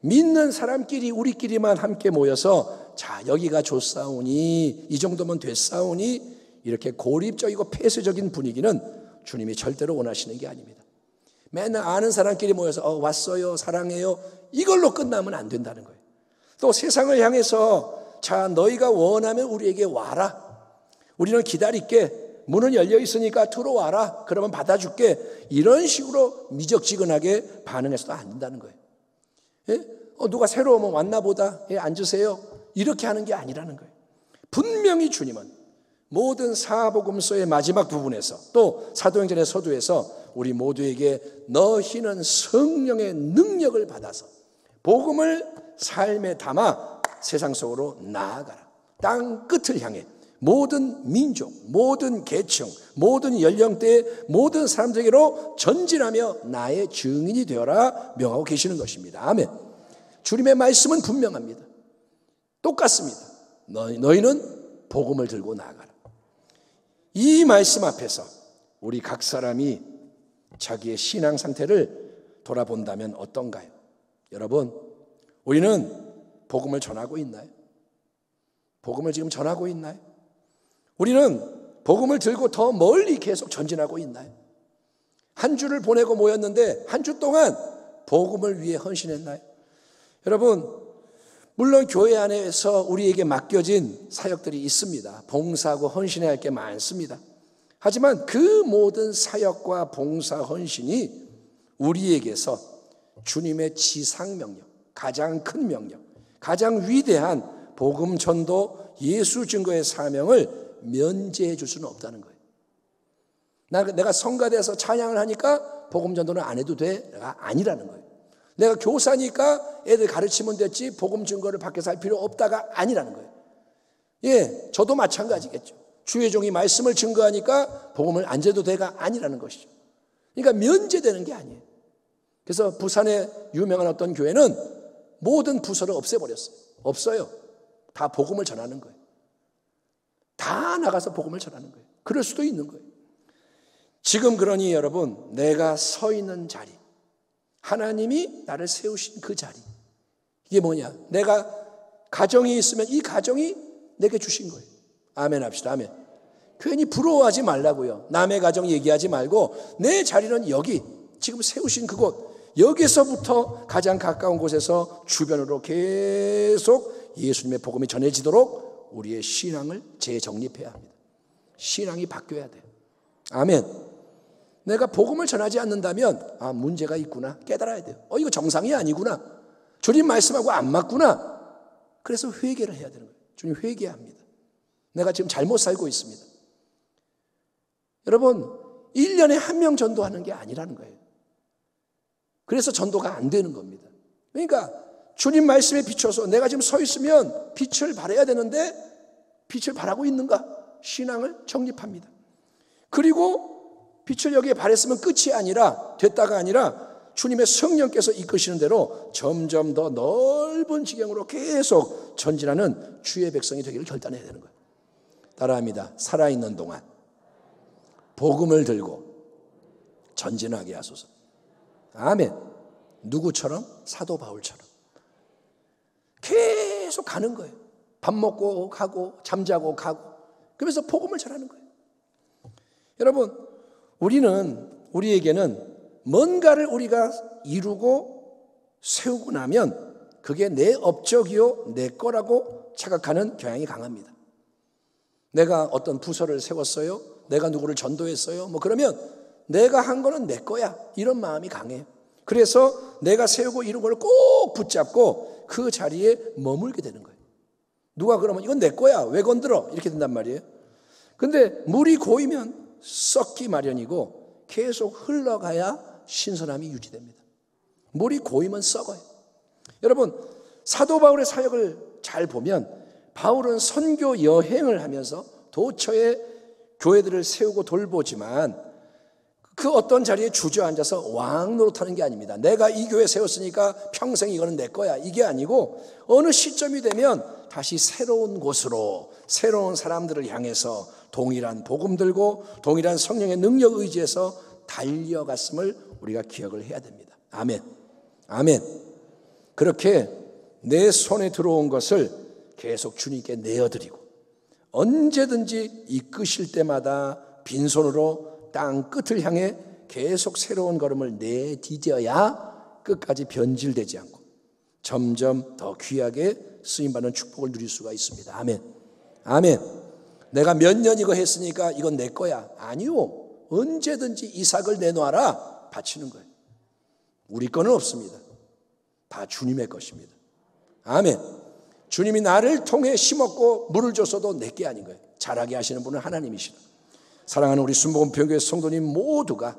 믿는 사람끼리 우리끼리만 함께 모여서 자 여기가 좋사오니 이 정도면 됐사오니 이렇게 고립적이고 폐쇄적인 분위기는 주님이 절대로 원하시는 게 아닙니다. 맨날 아는 사람끼리 모여서 왔어요 사랑해요 이걸로 끝나면 안 된다는 거예요. 또 세상을 향해서 자 너희가 원하면 우리에게 와라, 우리는 기다릴게, 문은 열려 있으니까 들어와라, 그러면 받아줄게, 이런 식으로 미적지근하게 반응해서도 안 된다는 거예요. 예? 누가 새로 오면 왔나 보다, 예, 앉으세요, 이렇게 하는 게 아니라는 거예요. 분명히 주님은 모든 사복음서의 마지막 부분에서 또 사도행전의 서두에서 우리 모두에게 너희는 성령의 능력을 받아서 복음을 삶에 담아 세상 속으로 나아가라, 땅 끝을 향해 모든 민족, 모든 계층, 모든 연령대의 모든 사람들에게로 전진하며 나의 증인이 되어라 명하고 계시는 것입니다. 아멘. 주님의 말씀은 분명합니다. 똑같습니다. 너희는 복음을 들고 나아가라. 이 말씀 앞에서 우리 각 사람이 자기의 신앙 상태를 돌아본다면 어떤가요? 여러분, 우리는 복음을 전하고 있나요? 복음을 지금 전하고 있나요? 우리는 복음을 들고 더 멀리 계속 전진하고 있나요? 한 주를 보내고 모였는데 한 주 동안 복음을 위해 헌신했나요? 여러분, 물론 교회 안에서 우리에게 맡겨진 사역들이 있습니다. 봉사하고 헌신해야 할 게 많습니다. 하지만 그 모든 사역과 봉사 헌신이 우리에게서 주님의 지상명령, 가장 큰 명령, 가장 위대한 복음 전도 예수 증거의 사명을 면제해 줄 수는 없다는 거예요. 내가 성가대에서 찬양을 하니까 복음 전도는 안 해도 돼가 아니라는 거예요. 내가 교사니까 애들 가르치면 됐지 복음 증거를 밖에서 할 필요 없다가 아니라는 거예요. 예, 저도 마찬가지겠죠. 주의 종이 말씀을 증거하니까 복음을 안 줘도 돼가 아니라는 것이죠. 그러니까 면제되는 게 아니에요. 그래서 부산의 유명한 어떤 교회는 모든 부서를 없애버렸어요. 없어요. 다 복음을 전하는 거예요. 다 나가서 복음을 전하는 거예요. 그럴 수도 있는 거예요. 지금 그러니 여러분, 내가 서 있는 자리, 하나님이 나를 세우신 그 자리, 이게 뭐냐? 내가 가정이 있으면 이 가정이 내게 주신 거예요. 아멘 합시다. 아멘. 괜히 부러워하지 말라고요. 남의 가정 얘기하지 말고 내 자리는 여기 지금 세우신 그곳, 여기서부터 가장 가까운 곳에서 주변으로 계속 예수님의 복음이 전해지도록 우리의 신앙을 재정립해야 합니다. 신앙이 바뀌어야 돼요. 아멘. 내가 복음을 전하지 않는다면 문제가 있구나 깨달아야 돼요. 이거 정상이 아니구나, 주님 말씀하고 안 맞구나. 그래서 회개를 해야 되는 거예요. 주님 회개해야 합니다. 내가 지금 잘못 살고 있습니다. 여러분, 1년에 한 명 전도하는 게 아니라는 거예요. 그래서 전도가 안 되는 겁니다. 그러니까 주님 말씀에 비춰서 내가 지금 서 있으면 빛을 발해야 되는데 빛을 발하고 있는가? 신앙을 정립합니다. 그리고 빛을 여기에 발했으면 끝이 아니라, 됐다가 아니라 주님의 성령께서 이끄시는 대로 점점 더 넓은 지경으로 계속 전진하는 주의 백성이 되기를 결단해야 되는 거예요. 따라합니다. 살아있는 동안 복음을 들고 전진하게 하소서. 아멘. 누구처럼? 사도 바울처럼 계속 가는 거예요. 밥 먹고 가고 잠자고 가고, 그러면서 복음을 전하는 거예요. 여러분, 우리에게는 뭔가를 우리가 이루고 세우고 나면 그게 내 업적이요 내 거라고 착각하는 경향이 강합니다. 내가 어떤 부서를 세웠어요, 내가 누구를 전도했어요, 그러면 내가 한 거는 내 거야, 이런 마음이 강해요. 그래서 내가 세우고 이룬 걸 꼭 붙잡고 그 자리에 머물게 되는 거예요. 누가 그러면 이건 내 거야, 왜 건드려? 이렇게 된단 말이에요. 근데 물이 고이면 썩기 마련이고 계속 흘러가야 신선함이 유지됩니다. 물이 고이면 썩어요. 여러분, 사도 바울의 사역을 잘 보면 바울은 선교 여행을 하면서 도처에 교회들을 세우고 돌보지만 그 어떤 자리에 주저앉아서 왕 노릇하는 게 아닙니다. 내가 이 교회 세웠으니까 평생 이거는 내 거야, 이게 아니고 어느 시점이 되면 다시 새로운 곳으로 새로운 사람들을 향해서 동일한 복음 들고 동일한 성령의 능력 의지해서 달려갔음을 우리가 기억을 해야 됩니다. 아멘. 아멘. 그렇게 내 손에 들어온 것을 계속 주님께 내어드리고 언제든지 이끄실 때마다 빈손으로 땅 끝을 향해 계속 새로운 걸음을 내디뎌야 끝까지 변질되지 않고 점점 더 귀하게 쓰임받는 축복을 누릴 수가 있습니다. 아멘. 아멘. 내가 몇 년 이거 했으니까 이건 내 거야. 아니요. 언제든지 이삭을 내놓아라. 바치는 거예요. 우리 거는 없습니다. 다 주님의 것입니다. 아멘. 주님이 나를 통해 심었고 물을 줬어도 내게 아닌 거예요. 자라게 하시는 분은 하나님이시다. 사랑하는 우리 순복음교회 성도님 모두가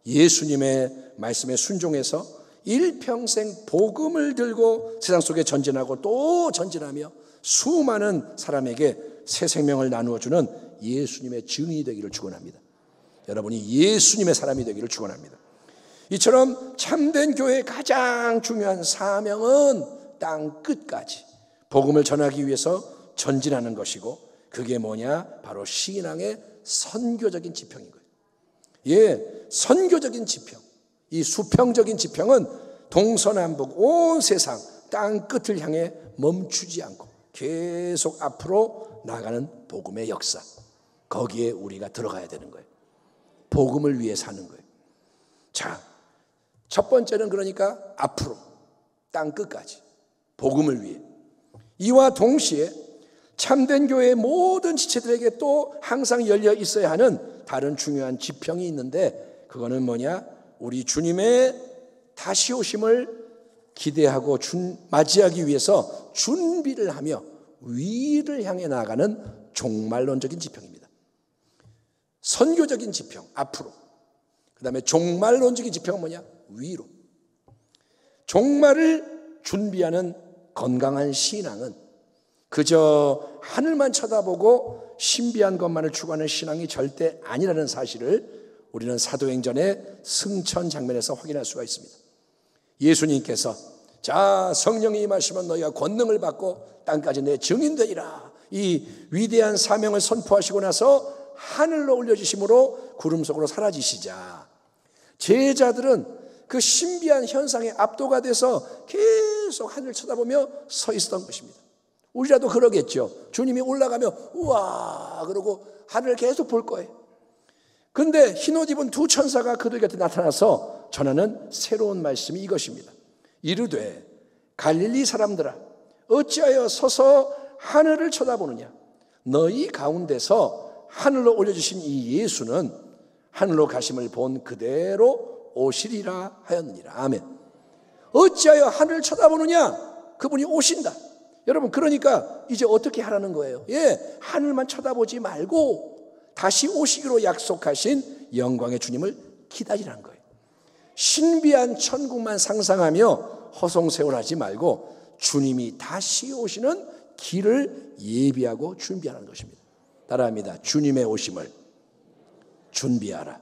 예수님의 말씀에 순종해서 일평생 복음을 들고 세상 속에 전진하고 또 전진하며 수많은 사람에게 새 생명을 나누어주는 예수님의 증인이 되기를 축원합니다. 여러분이 예수님의 사람이 되기를 축원합니다. 이처럼 참된 교회의 가장 중요한 사명은 땅 끝까지 복음을 전하기 위해서 전진하는 것이고 그게 뭐냐? 바로 신앙의 선교적인 지평인 거예요. 예, 선교적인 지평. 이 수평적인 지평은 동서남북 온 세상 땅 끝을 향해 멈추지 않고 계속 앞으로 나가는 복음의 역사. 거기에 우리가 들어가야 되는 거예요. 복음을 위해 사는 거예요. 자, 첫 번째는 그러니까 앞으로 땅 끝까지 복음을 위해. 이와 동시에 참된 교회의 모든 지체들에게 또 항상 열려 있어야 하는 다른 중요한 지평이 있는데 그거는 뭐냐? 우리 주님의 다시 오심을 기대하고 맞이하기 위해서 준비를 하며 위를 향해 나아가는 종말론적인 지평입니다. 선교적인 지평, 앞으로. 그 다음에 종말론적인 지평은 뭐냐? 위로. 종말을 준비하는 건강한 신앙은 그저 하늘만 쳐다보고 신비한 것만을 추구하는 신앙이 절대 아니라는 사실을 우리는 사도행전의 승천 장면에서 확인할 수가 있습니다. 예수님께서 자, 성령이 임하시면 너희가 권능을 받고 땅까지 내 증인 되리라. 이 위대한 사명을 선포하시고 나서 하늘로 올려주심으로 구름 속으로 사라지시자 제자들은 그 신비한 현상에 압도가 돼서 계속 하늘 쳐다보며 서 있었던 것입니다. 우리라도 그러겠죠. 주님이 올라가면 우와 그러고 하늘을 계속 볼 거예요. 근데 흰옷 입은 두 천사가 그들 곁에 나타나서 전하는 새로운 말씀이 이것입니다. 이르되 갈릴리 사람들아 어찌하여 서서 하늘을 쳐다보느냐. 너희 가운데서 하늘로 올려주신 이 예수는 하늘로 가심을 본 그대로 오시리라 하였느니라. 아멘. 어찌하여 하늘을 쳐다보느냐. 그분이 오신다. 여러분 그러니까 이제 어떻게 하라는 거예요? 예, 하늘만 쳐다보지 말고 다시 오시기로 약속하신 영광의 주님을 기다리라는 거예요. 신비한 천국만 상상하며 허송세월하지 말고 주님이 다시 오시는 길을 예비하고 준비하는 것입니다. 따라합니다. 주님의 오심을 준비하라.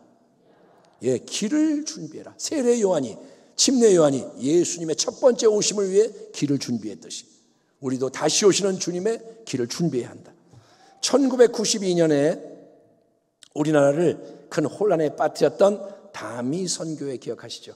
예, 길을 준비해라. 세례 요한이, 침례 요한이 예수님의 첫 번째 오심을 위해 길을 준비했듯이 우리도 다시 오시는 주님의 길을 준비해야 한다. 1992년에 우리나라를 큰 혼란에 빠뜨렸던 다미 선교회 기억하시죠?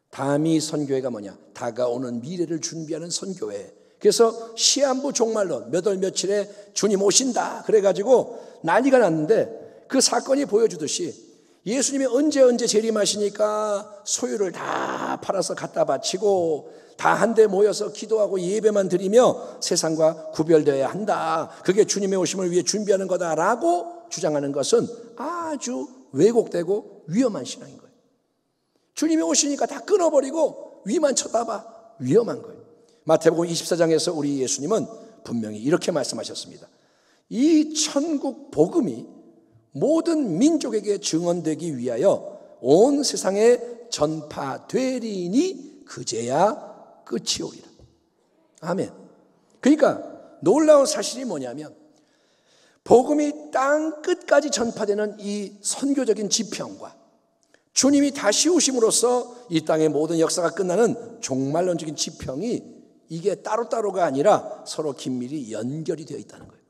다미 선교회가 뭐냐? 다가오는 미래를 준비하는 선교회. 그래서 시한부 종말론 몇 월 며칠에 주님 오신다 그래가지고 난리가 났는데 그 사건이 보여주듯이 예수님이 언제 재림하시니까 소유를 다 팔아서 갖다 바치고 다 한데 모여서 기도하고 예배만 드리며 세상과 구별되어야 한다. 그게 주님의 오심을 위해 준비하는 거다라고 주장하는 것은 아주 왜곡되고 위험한 신앙인 거예요. 주님이 오시니까 다 끊어버리고 위만 쳐다봐. 위험한 거예요. 마태복음 24장에서 우리 예수님은 분명히 이렇게 말씀하셨습니다. 이 천국 복음이 모든 민족에게 증언되기 위하여 온 세상에 전파되리니 그제야 끝이 오리라. 아멘. 그러니까 놀라운 사실이 뭐냐면 복음이 땅 끝까지 전파되는 이 선교적인 지평과 주님이 다시 오심으로써 이 땅의 모든 역사가 끝나는 종말론적인 지평이 이게 따로따로가 아니라 서로 긴밀히 연결이 되어 있다는 거예요.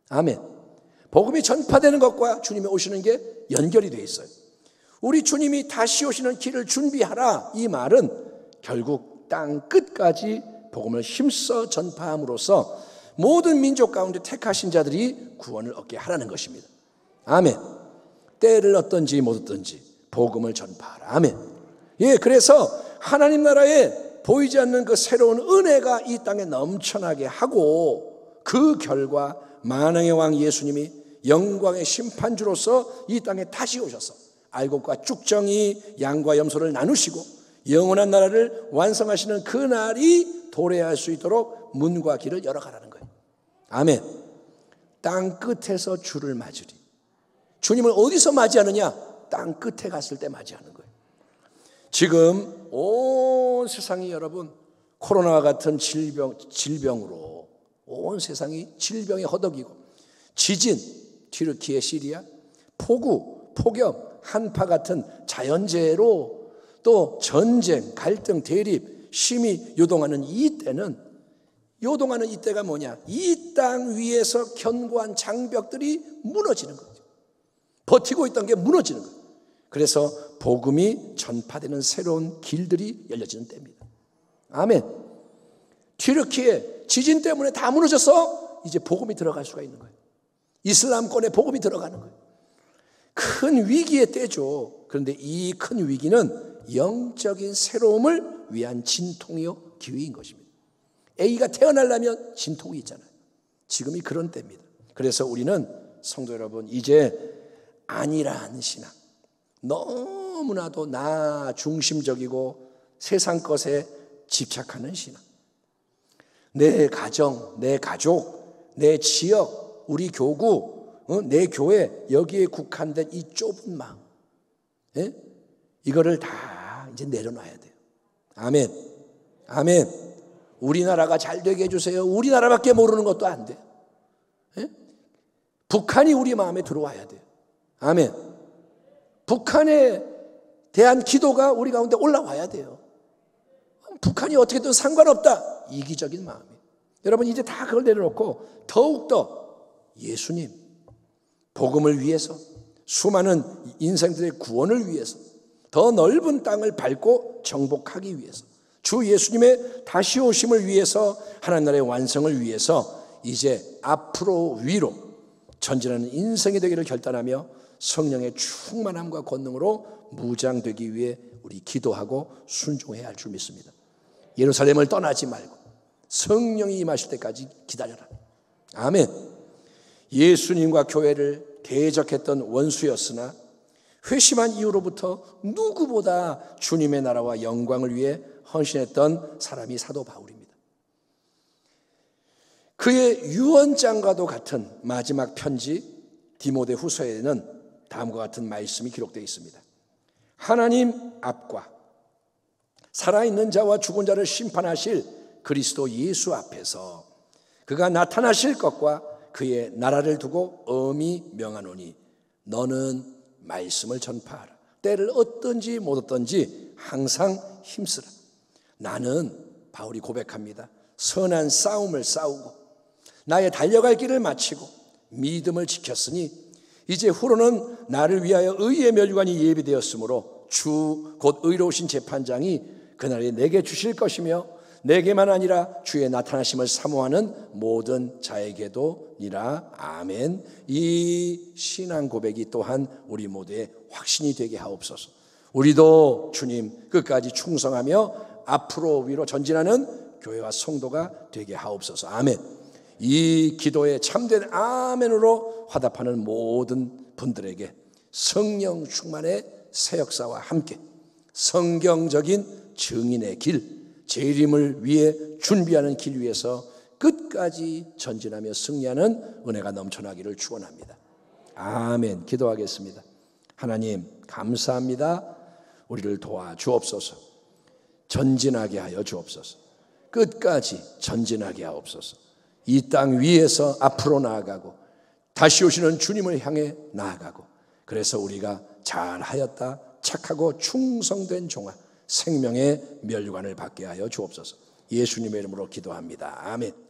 아멘. 복음이 전파되는 것과 주님이 오시는 게 연결이 되어 있어요. 우리 주님이 다시 오시는 길을 준비하라, 이 말은 결국 땅 끝까지 복음을 힘써 전파함으로써 모든 민족 가운데 택하신 자들이 구원을 얻게 하라는 것입니다. 아멘. 때를 얻든지 못 얻든지 복음을 전파하라. 아멘. 예, 그래서 하나님 나라에 보이지 않는 그 새로운 은혜가 이 땅에 넘쳐나게 하고 그 결과 만왕의 왕 예수님이 영광의 심판주로서 이 땅에 다시 오셔서 알곡과 쭉정이 양과 염소를 나누시고 영원한 나라를 완성하시는 그 날이 도래할 수 있도록 문과 길을 열어가라는 거예요. 아멘. 땅 끝에서 주를 맞으리. 주님을 어디서 맞이하느냐? 땅 끝에 갔을 때 맞이하는 거예요. 지금 온 세상이 여러분 코로나와 같은 질병으로 온 세상이 질병에 허덕이고 지진, 튀르키예, 시리아, 폭우, 폭염, 한파 같은 자연재해로 또 전쟁, 갈등, 대립, 심히 요동하는 이 때는 요동하는 이때가 뭐냐? 이 땅 위에서 견고한 장벽들이 무너지는 거죠. 버티고 있던 게 무너지는 거예요. 그래서 복음이 전파되는 새로운 길들이 열려지는 때입니다. 아멘. 튀르키예 지진 때문에 다 무너져서 이제 복음이 들어갈 수가 있는 거예요. 이슬람권에 복음이 들어가는 거예요. 큰 위기의 때죠. 그런데 이 큰 위기는 영적인 새로움을 위한 진통이요 기회인 것입니다. A가 태어나려면 진통이 있잖아요. 지금이 그런 때입니다. 그래서 우리는 성도 여러분 이제 안일한 신앙, 너무나도 나 중심적이고 세상 것에 집착하는 신앙, 내 가정, 내 가족, 내 지역, 우리 교구, 내 교회 여기에 국한된 이 좁은 마음, 이거를 다 이제 내려놔야 돼요. 아멘. 아멘. 우리나라가 잘 되게 해주세요. 우리나라밖에 모르는 것도 안 돼요. 북한이 우리 마음에 들어와야 돼요. 아멘. 북한에 대한 기도가 우리 가운데 올라와야 돼요. 북한이 어떻게든 상관없다. 이기적인 마음이에요. 여러분 이제 다 그걸 내려놓고 더욱더 예수님 복음을 위해서 수많은 인생들의 구원을 위해서 더 넓은 땅을 밟고 정복하기 위해서 주 예수님의 다시 오심을 위해서 하나님 나라의 완성을 위해서 이제 앞으로 위로 전진하는 인생이 되기를 결단하며 성령의 충만함과 권능으로 무장되기 위해 우리 기도하고 순종해야 할 줄 믿습니다. 예루살렘을 떠나지 말고 성령이 임하실 때까지 기다려라. 아멘. 예수님과 교회를 대적했던 원수였으나 회심한 이후로부터 누구보다 주님의 나라와 영광을 위해 헌신했던 사람이 사도 바울입니다. 그의 유언장과도 같은 마지막 편지 디모데 후서에는 다음과 같은 말씀이 기록되어 있습니다. 하나님 앞과 살아있는 자와 죽은 자를 심판하실 그리스도 예수 앞에서 그가 나타나실 것과 그의 나라를 두고 엄히 명하노니 너는 말씀을 전파하라. 때를 얻든지 못 얻든지 항상 힘쓰라. 나는 바울이 고백합니다. 선한 싸움을 싸우고 나의 달려갈 길을 마치고 믿음을 지켰으니 이제 후로는 나를 위하여 의의 멸관이 예비되었으므로 주 곧 의로우신 재판장이 그날에 내게 주실 것이며 내게만 아니라 주의 나타나심을 사모하는 모든 자에게도 니라. 아멘. 이 신앙 고백이 또한 우리 모두의 확신이 되게 하옵소서. 우리도 주님 끝까지 충성하며 앞으로 위로 전진하는 교회와 성도가 되게 하옵소서. 아멘. 이 기도에 참된 아멘으로 화답하는 모든 분들에게 성령 충만의 새 역사와 함께 성경적인 증인의 길, 재림을 위해 준비하는 길 위에서 끝까지 전진하며 승리하는 은혜가 넘쳐나기를 축원합니다. 아멘. 기도하겠습니다. 하나님 감사합니다. 우리를 도와주옵소서. 전진하게 하여 주옵소서. 끝까지 전진하게 하옵소서. 이 땅 위에서 앞으로 나아가고 다시 오시는 주님을 향해 나아가고, 그래서 우리가 잘하였다, 착하고 충성된 종아, 생명의 면류관을 받게 하여 주옵소서. 예수님의 이름으로 기도합니다. 아멘.